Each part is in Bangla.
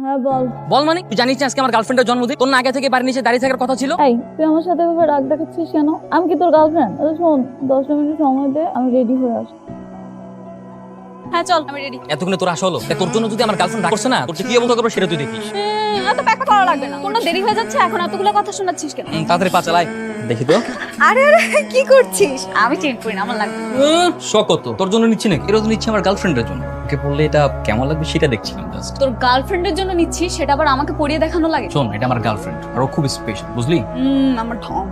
হ্যাঁ বল। বল মানে তুই জানিস না আজকে আমার গার্লফ্রেন্ডের জন্মদিন, তোর না আগে থেকে বাড়ির নিচে দাঁড়িয়ে থাকার কথা ছিল? এই তুই আমার সাথে এভাবে রাগ দেখাচ্ছিস কেন? আমি কি তোর গার্লফ্রেন্ড? শোন 10 মিনিট সময় দে, আমি রেডি হয়ে আসি। হ্যাঁ চল, আমি রেডি। এতক্ষণে তোর আসা হলো? তোর জন্য যদি আমার গার্লফ্রেন্ড রাগ করছে না, তোর কি অবস্থা করবে সেটা তুই দেখিস। এত ব্যাখ্যা করা লাগবে না, তোর না দেরি হয়ে যাচ্ছে, এখন এতগুলো কথা শোনাচ্ছিস কেন? তাড়াতাড়ি পা চালাই দেখি তো। আরে আরে কি করছিস? আমি চেঞ্জ করি না, আমার লাগবে। শকত তোর জন্য নিচ্ছি নাকি? এরা তো নিচ্ছি আমার গার্লফ্রেন্ডের জন্য। ওকে বললে এটা কেমন লাগবে সেটা দেখছিলাম জাস্ট। তোর গার্লফ্রেন্ডের জন্য নিচ্ছিস, সেটা আবার আমাকে পরিয়ে দেখানো লাগে? শোন, এটা আমার গার্লফ্রেন্ড আর ও খুব স্পেশাল, বুঝলি? আমার ঢং।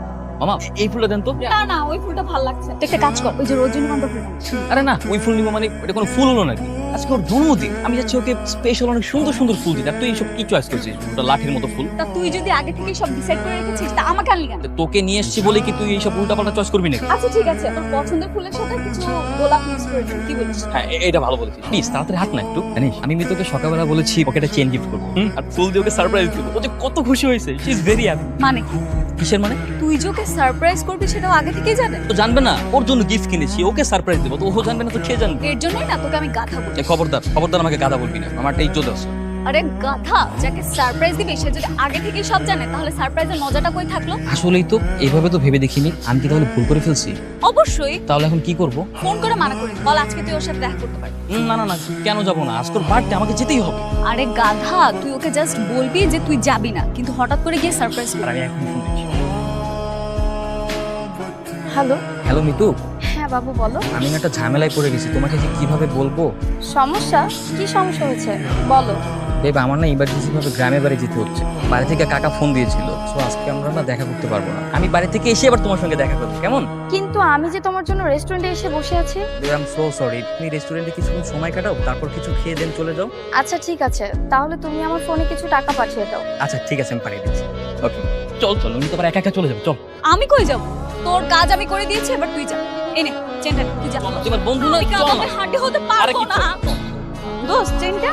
মামা এই ফুলটা দেন তো। না না, ওই ফুলটা ভালো লাগছে। তুই একটা কাজ কর, ওই যে রজনীগন্ধা ফুল। আরে না, ওই ফুল নিবো মানে এটা কোনো ফুল হলো নাকি? আজকে ওর জন্মদিন, আমি যাচ্ছি ওকে স্পেশাল অনেক সুন্দর সুন্দর ফুল দিতে। আর তুই এইসব কি চয়েস করছিস? ওটা লাঠির মতো ফুল। তা তুই যদি আগে থেকে সব ডিসাইড করে রেখেছিস, তা আমাকে আনলি কেন? তোকে নিয়ে এসেছি বলে কি তুই এইসব উল্টাপাল্টা চয়েস করবি নাকি? আচ্ছা ঠিক আছে, তোর পছন্দের ফুলের সাথে কিছু গোলাপ মিক্স করে দিন, কি বলিস? হ্যাঁ এটা ভালো বলেছিস। প্লিজ তাড়াতাড়ি হাত না একটু। জানিস আমি মিতুকে সকালবেলা বলেছি ওকে একটা চেন গিফট করবো, আর ফুল দিয়ে ওকে সারপ্রাইজ দিব। ও যে কত খুশি হয়েছে, শি ইজ ভেরি হ্যাপি। মানে কি? কিসের মানে? তুই যে ওকে সারপ্রাইজ করবি সেটাও আগে থেকেই জানে? তো জানবে না, ওর জন্য গিফট কিনেছি, ওকে সারপ্রাইজ দেবো, তো ও জানবে না তো কে জানবে? এর জন্যই না তোকে আমি গাধা বলি। এই খবরদার খবরদার আমাকে গাধা বলবি না, আমার এই চলে আসছে। আরে গাধা, যাকে সারপ্রাইজ দিবি সে যদি আগে থেকেই সব জানে, তাহলে সারপ্রাইজের মজাটা কই থাকলো? আসলেই তো এইভাবে তো ভেবে দেখিনি। আমি কি তাহলে ভুল করে ফেলছি? অবশ্যই। তাহলে এখন কি করব? ফোন করে মানা করি, বল আজকে তুই ওর সাথে দেখা করতে পারবি। না না না, কেন যাবো না? আজকের বার্থডে, আমাকে যেতেই হবে। আরে গাধা, তুই ওকে জাস্ট বলবি যে তুই যাবি না, কিন্তু হঠাৎ করে গিয়ে সারপ্রাইজ আর আমি এখন ফোন দিচ্ছি। হ্যালো। হ্যালো মিতু, হ্যাঁ বাবু বলো। আমি না একটা ঝামেলায় পড়ে গেছি, তোমাকে যে কিভাবে বলবো। সমস্যা? কি সমস্যা হয়েছে বলো। দেব আমার না ইমার্জেন্সি ভাবে গ্রামে বাড়ি যেতে হচ্ছে। বাড়ি থেকে কাকা ফোন দিয়েছিল, সো আজকে আমরা না দেখা করতে পারবো না। আমি বাড়ি থেকে এসে আবার তোমার সঙ্গে দেখা করবো, কেমন? কিন্তু আমি যে তোমার জন্য রেস্টুরেন্টে এসে বসে আছি। I am so sorry. তুমি রেস্টুরেন্টে কিছুক্ষণ সময় কাটাও, তারপর কিছু খেয়ে দেন চলে যাও। আচ্ছা ঠিক আছে, তাহলে তুমি আমার ফোনে কিছু টাকা পাঠিয়ে দাও। আচ্ছা ঠিক আছে, আমি পাঠিয়ে দিচ্ছি। ওকে চল চল, উনি তো আবার একা একা চলে যাবে, চল। আমি কই যাব? তোর কাজ আমি করে দিয়েছি, এবার তুই যা। এই নে চেনটা, তুই যা। তোমার বন্ধু না, চল না। আমি হাঁটি হতে আরে পারবো কি না। দোস্ত চেনটা।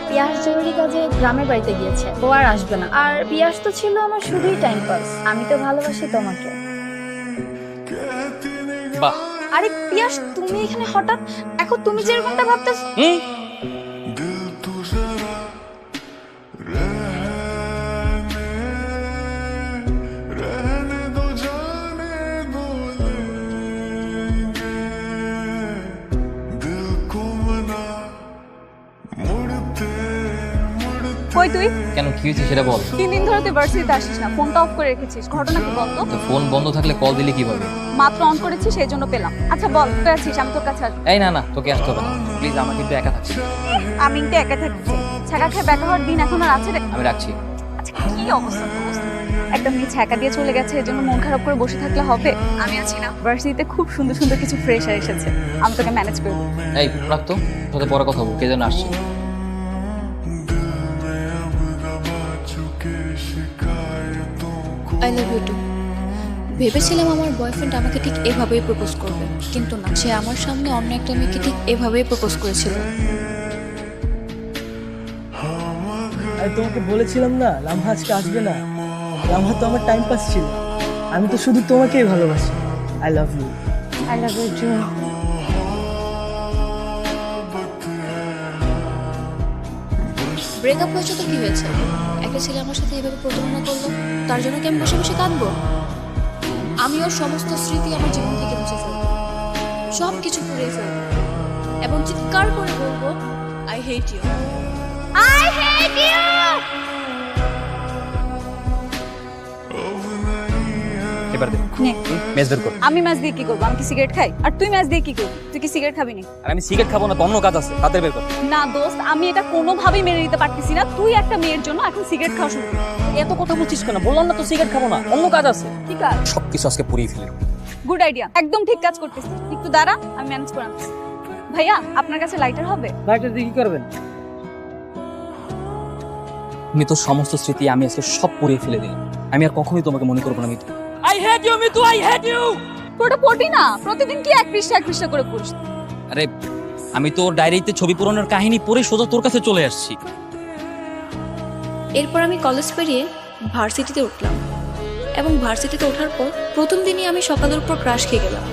পিয়াস জরুরি কাজে গ্রামের বাড়িতে গিয়েছে, ও আর আসবে না। আর পিয়াস তো ছিল আমার শুধুই টাইম পাস। আমি তো ভালোবাসি তোমাকে। বাহ। আরে পিয়াস, তুমি এখানে হঠাৎ? এখন তুমি যেরকমটা ভাবতেছো। কই তুই? কেন কি হয়েছে সেটা বল। 3 দিন ধরে তুই ভার্সিটিতে আসিস না, ফোনটা অফ করে রেখেছিস, ঘটনা কি বল তো? ফোন বন্ধ থাকলে কল দিলে কিভাবে? মাত্র অন করেছি, সেই জন্য পেলাম। আচ্ছা বল, তুই আছিস, আমি তোর কাছে আসবো। এই না না, তোকে আসতে হবে না প্লিজ, আমার কিন্তু একা থাকছি। আমি কিন্তু একা থাকছি। ছাকা খেয়ে ব্যাকা হওয়ার দিন এখন আর আছে রে? আমি রাখছি। আচ্ছা কি অবস্থা দোস্ত? একটা মেয়ে ছ্যাঁকা দিয়ে চলে গেছে, এর জন্য মন খারাপ করে বসে থাকলে হবে? আমি আছি না, ভার্সিটিতে খুব সুন্দর সুন্দর কিছু ফ্রেশার এসেছে, আমি তোকে ম্যানেজ করব। এই রাখতো, সাথে পরে কথা বলবো, কে যেন আসছে। I love you too. ভেবেছিলাম আমার বয়ফ্রেন্ড আমাকে ঠিক এভাবেই প্রপোজ করবে, কিন্তু না, সে আমার সামনে অন্য একটা মেয়েকে ঠিক এভাবেই প্রপোজ করেছিল। আমি তোমাকে বলেছিলাম না লামহা আজকে আসবে না। লামহা তো আমার টাইম পাস ছিল, আমি তো শুধু তোমাকেই ভালোবাসি। I love you. I love you too. Breakup হয়েছে তো কি হয়েছে? একটা ছেলে আমার সাথে এভাবে প্রতারণা করলো, তার জন্য কি আমি বসে বসে কাঁদবো? আমি ওর সমস্ত স্মৃতি আমার জীবন থেকে মুছে ফেলবো, সব কিছু পুড়িয়ে ফেলবো এবং চিৎকার করে বলবো I hate you. I hate you. এবার দে নে। মেজ বের কর। আমি ম্যাচ দিয়ে কি করবো? আমি কি সিগারেট খাই? আর তুই ম্যাচ দিয়ে কি করবি? তুই কি সিগারেট খাবি না? আর আমি সিগারেট খাবো না, অন্য কাজ আছে, তাতে বের কর। না দোস্ত, আমি এটা কোনোভাবেই মেনে নিতে পারতেছি না। তুই একটা মেয়ের জন্য এখন সিগারেট খাওয়া শুরু করবি। এত কথা বলছিস কেন? বললাম না তো সিগারেট খাবো না, অন্য কাজ আছে। কি কাজ? সবকিছু আজকে পুড়িয়ে ফেলে। গুড আইডিয়া, একদম ঠিক কাজ করতেছিস। একটু দাঁড়া, আমি ম্যানেজ করে আনছি। ভাইয়া, আপনার কাছে লাইটার হবে? লাইটার দিয়ে কি করবেন? মিতুর সমস্ত স্মৃতি আমি আজকে সব পুড়িয়ে ফেলে দিলাম। আমি আর কখনোই তোমাকে মনে করবো না Mitu. I hate you Mitu, I hate you. তোটা পড়বি না? প্রতিদিন কি এক পৃষ্ঠা করে পড়িস? আরে আমি তোর ডায়েরিতে ছবি পূরণের কাহিনী পড়ে সোজা তোর কাছে চলে আসছি। এরপর আমি কলেজ পেরিয়ে ভার্সিটিতে উঠলাম এবং ভার্সিটিতে ওঠার পর প্রথম দিনই আমি সকালের উপর ক্রাশ খেয়ে গেলাম।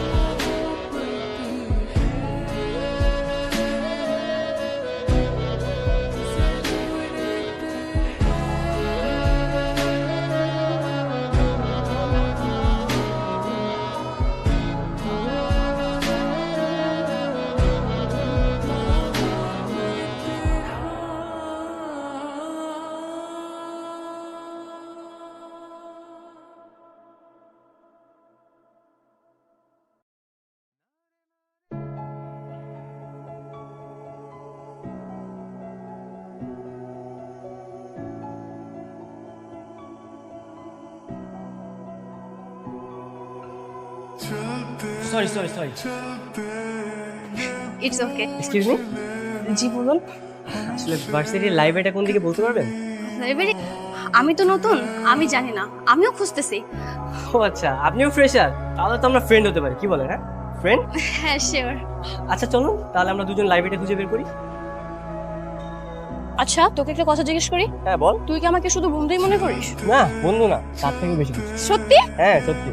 Sorry sorry sorry. It's okay. Excuse me, জি বলুন। আসলে ভার্সিটির লাইব্রেরিটা কোন দিকে বলতে পারবেন? লাইব্রেরি? আমি তো নতুন, আমি জানি না, আমিও খুঁজতেছি। ও আচ্ছা, আপনিও ফ্রেশার, তাহলে তো আমরা ফ্রেন্ড হতে পারি, কি বলেন? হ্যাঁ ফ্রেন্ড। হ্যাঁ শিওর। আচ্ছা চলুন তাহলে আমরা দুজন লাইব্রেরিটা খুঁজে বের করি। আচ্ছা তোকে একটা কথা জিজ্ঞেস করি, হ্যাঁ বল। তুই কি আমাকে শুধু বন্ধুই মনে করিস? না বন্ধু না, তার থেকে বেশি কিছু। সত্যি? হ্যাঁ সত্যি।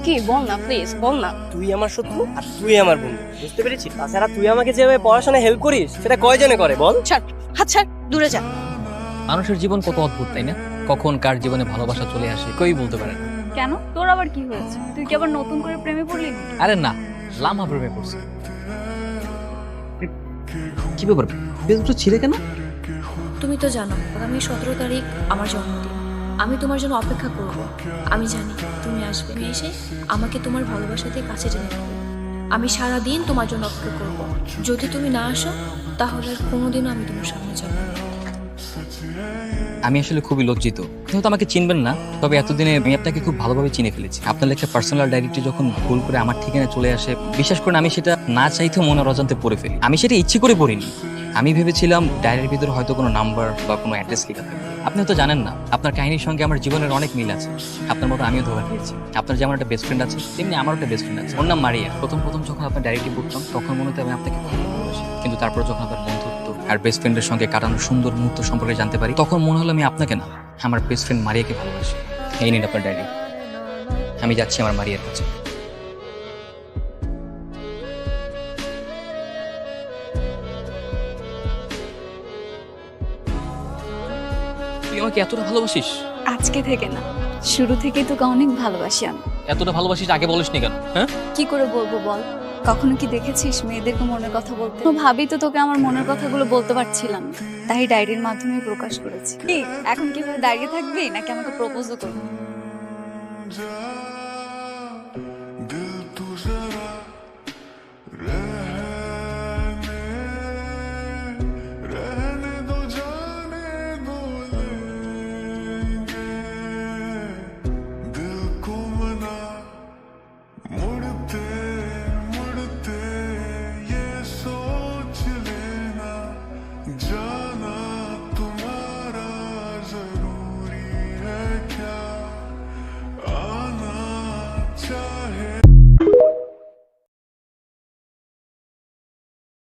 কি বল না প্লিজ, বল না। তুই আমার শত্রু আর তুই আমার বন্ধু, বুঝতে পেরেছিস? তাছাড়া তুই আমাকে যেভাবে পড়াশোনায় হেল্প করিস সেটা কয়জনে করে বল? ছাড়, হাত ছাড়, দূরে যা। মানুষের জীবন কত অদ্ভুত, তাই না? কখন কার জীবনে ভালোবাসা চলে আসে কেউই বলতে পারে না। কেন, তোর আবার কি হয়েছে? তুই কি আবার নতুন করে প্রেমে পড়লি? আরে না, লামা প্রেমে পড়ছে। কি ব্যাপার, দুটো ছিঁড়ে কেন? তুমি তো জানো আগামী 17 তারিখ আমার জন্মদিন। আমি তোমার জন্য অপেক্ষা করব। আমি জানি তুমি আসবে, তুমি এসে আমাকে তোমার ভালোবাসা দিয়ে কাছে টেনে নেবে। আমি সারা দিন তোমার জন্য অপেক্ষা করব। যদি তুমি না আসো তাহলে আর কোনোদিনও আমি তোমার সামনে যাব না। আমি আসলে খুবই লজ্জিত। আপনি তো আমাকে চিনবেন না, তবে এতদিনে আমি আপনাকে খুব ভালোভাবে চিনে ফেলেছি। আপনার লেখা পার্সোনাল ডায়েরিটি যখন ভুল করে আমার ঠিকানা চলে আসে, বিশ্বাস করেন আমি সেটা না চাইতেও মনের অজান্তে পড়ে ফেলি। আমি সেটা ইচ্ছে করে পড়িনি। আমি ভেবেছিলাম ডায়েরির ভিতরে হয়তো কোনো নাম্বার বা কোনো অ্যাড্রেস লেখা থাকে। আপনি তো জানেন না, আপনার কাহিনীর সঙ্গে আমার জীবনের অনেক মিল আছে। আপনার মতো আমিও ধোকা খেয়েছি। আপনার যেমন একটা বেস্ট ফ্রেন্ড আছে, তেমনি আমার একটা বেস্ট ফ্রেন্ড আছে, ওর নাম মারিয়া। প্রথম যখন আপনার ডায়েরিটি পড়তাম তখন মনে হতো আমি আপনাকে খুব ভালোবাসি, কিন্তু তারপর যখন আপনার বন্ধুত্ব আর বেস্ট ফ্রেন্ডের সঙ্গে কাটানোর সুন্দর মুহূর্ত সম্পর্কে জানতে পারি, তখন মনে হলো আমি আপনাকে না, আমার বেস্ট ফ্রেন্ড মারিয়াকে ভালোবাসি। এই নিন আপনার ডায়েরি। আমি যাচ্ছি আমার মারিয়ার কাছে। তুই আমাকে এতটা ভালোবাসিস? আজকে থেকে না, শুরু থেকেই তোকে অনেক ভালোবাসি আমি। এতটা ভালোবাসিস আগে বলিসনি কেন? হ্যাঁ, কি করে বলবো বল? কখনো কি দেখেছিস মেয়েদেরকে মনের কথা বলতে? তো ভাবি তো তোকে আমার মনের কথাগুলো বলতে পারছিলাম না, তাই ডায়েরির মাধ্যমে প্রকাশ করেছি। কি এখন কিভাবে দাঁড়িয়ে থাকবি নাকি আমাকে প্রপোজও করবি? चाहे